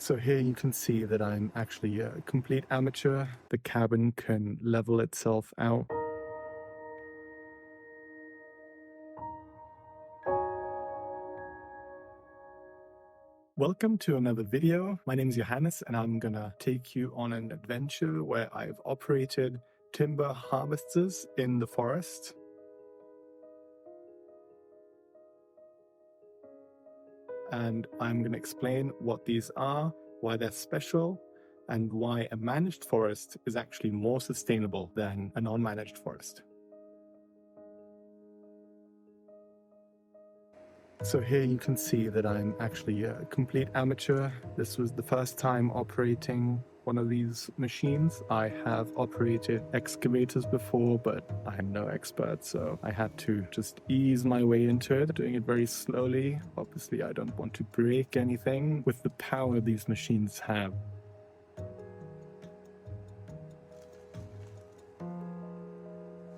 So here you can see that I'm actually a complete amateur. The cabin can level itself out. Welcome to another video. My name is Johannes and I'm gonna take you on an adventure where I've operated timber harvesters in the forest. And I'm going to explain what these are, why they're special, and why a managed forest is actually more sustainable than a non-managed forest. So here you can see that I'm actually a complete amateur. This was the first time operating one of these machines. I have operated excavators before, but I'm no expert, so I had to just ease my way into it, doing it very slowly. Obviously, I don't want to break anything with the power these machines have.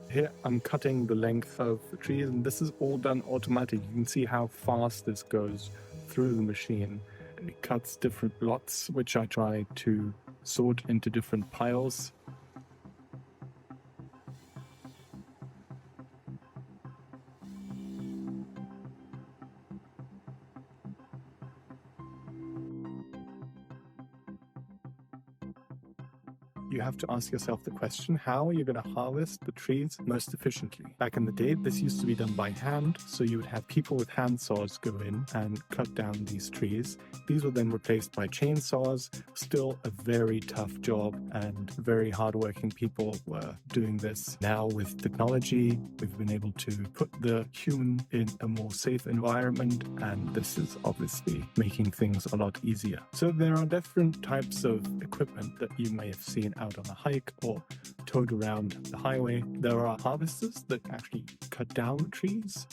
Here I'm cutting the length of the trees, and this is all done automatic. You can see how fast this goes through the machine. It cuts different lots, which I try to sort into different piles. You have to ask yourself the question, how are you going to harvest the trees most efficiently? Back in the day, this used to be done by hand, so you would have people with hand saws go in and cut down these trees. These were then replaced by chainsaws. Still a very tough job, and very hardworking people were doing this. Now with technology, we've been able to put the human in a more safe environment, and this is obviously making things a lot easier. So there are different types of equipment that you may have seen out on a hike or towed around the highway. There are harvesters that actually cut down the trees.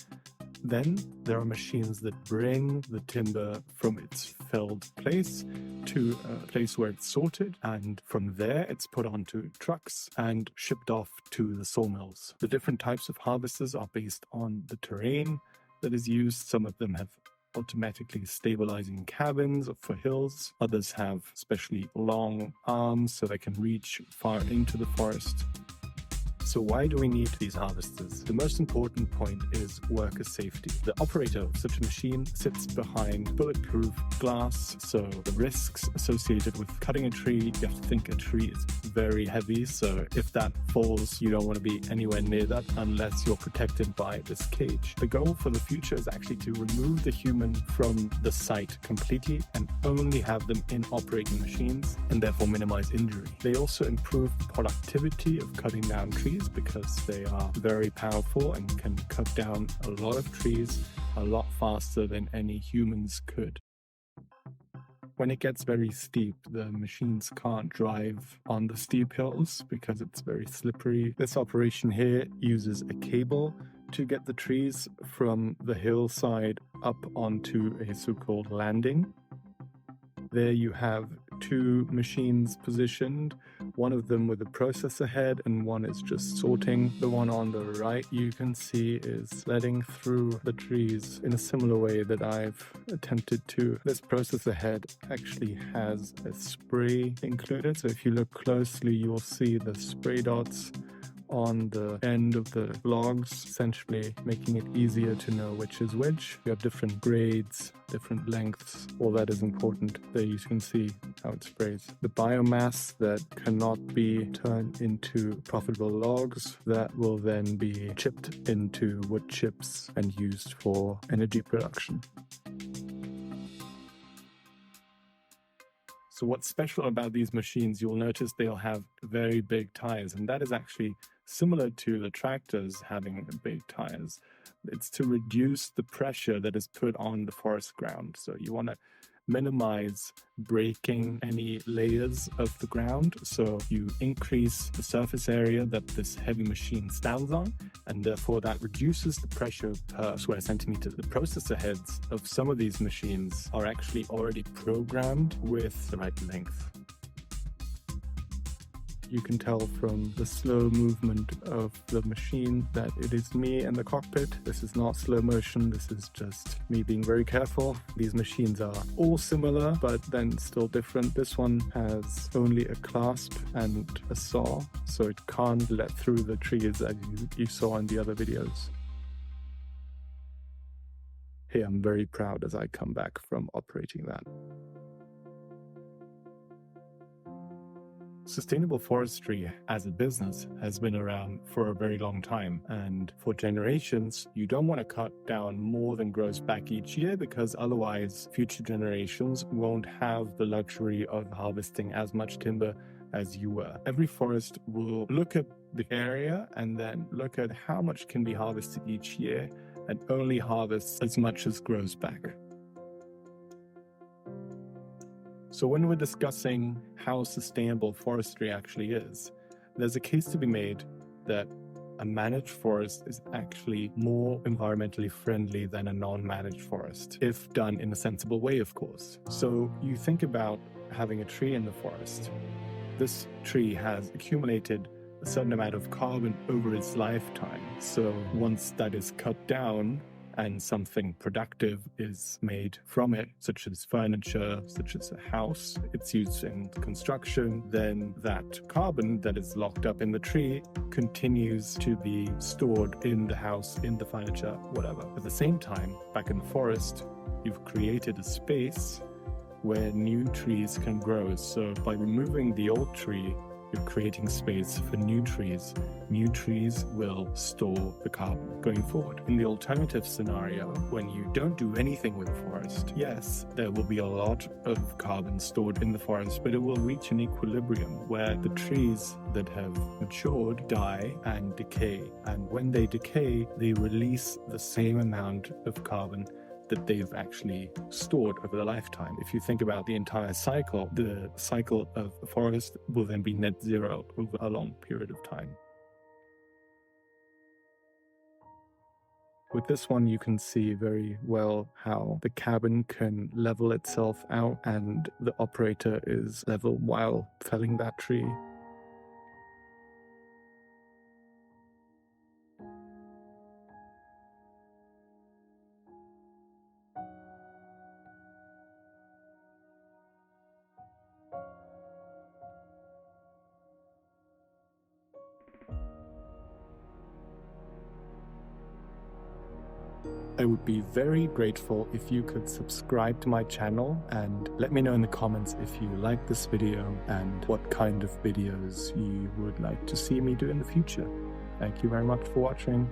Then there are machines that bring the timber from its felled place to a place where it's sorted, and from there it's put onto trucks and shipped off to the sawmills. The different types of harvesters are based on the terrain that is used. Some of them have automatically stabilizing cabins for hills. Others have especially long arms so they can reach far into the forest. So why do we need these harvesters? The most important point is worker safety. The operator of such a machine sits behind bulletproof glass, so the risks associated with cutting a tree, you have to think a tree is very heavy, so if that falls, you don't want to be anywhere near that unless you're protected by this cage. The goal for the future is actually to remove the human from the site completely and only have them in operating machines, and therefore minimize injury. They also improve the productivity of cutting down trees because they are very powerful and can cut down a lot of trees a lot faster than any humans could. When it gets very steep, the machines can't drive on the steep hills because it's very slippery. This operation here uses a cable to get the trees from the hillside up onto a so-called landing. There you have two machines positioned, one of them with a processor head and one is just sorting. The one on the right you can see is letting through the trees in a similar way that I've attempted to. This processor head actually has a spray included, so if you look closely you'll see the spray dots on the end of the logs, essentially making it easier to know which is which. You have different grades, different lengths, all that is important. There you can see how it sprays. The biomass that cannot be turned into profitable logs, that will then be chipped into wood chips and used for energy production. So what's special about these machines, you'll notice they'll have very big tires, and that is actually similar to the tractors having big tires. It's to reduce the pressure that is put on the forest ground. So you want to minimize breaking any layers of the ground. So you increase the surface area that this heavy machine stands on, and therefore that reduces the pressure per square centimeter. The processor heads of some of these machines are actually already programmed with the right length. You can tell from the slow movement of the machine that it is me and the cockpit. This is not slow motion, this is just me being very careful. These machines are all similar, but then still different. This one has only a clasp and a saw, so it can't let through the trees as you saw in the other videos. Hey, I'm very proud as I come back from operating that. Sustainable forestry as a business has been around for a very long time, and for generations, you don't want to cut down more than grows back each year, because otherwise future generations won't have the luxury of harvesting as much timber as you were. Every forest will look at the area and then look at how much can be harvested each year and only harvest as much as grows back. So when we're discussing how sustainable forestry actually is, there's a case to be made that a managed forest is actually more environmentally friendly than a non-managed forest, if done in a sensible way, of course. So you think about having a tree in the forest. This tree has accumulated a certain amount of carbon over its lifetime. So once that is cut down, and something productive is made from it, such as furniture, such as a house, it's used in construction, then that carbon that is locked up in the tree continues to be stored in the house, in the furniture, whatever. At the same time, back in the forest, you've created a space where new trees can grow. So by removing the old tree, you're creating space for new trees. New trees will store the carbon going forward. In the alternative scenario, when you don't do anything with the forest, yes, there will be a lot of carbon stored in the forest, but it will reach an equilibrium where the trees that have matured die and decay. And when they decay, they release the same amount of carbon that they've actually stored over the lifetime. If you think about the entire cycle, the cycle of the forest will then be net zero over a long period of time. With this one, you can see very well how the cabin can level itself out and the operator is level while felling that tree. I would be very grateful if you could subscribe to my channel and let me know in the comments if you like this video and what kind of videos you would like to see me do in the future. Thank you very much for watching.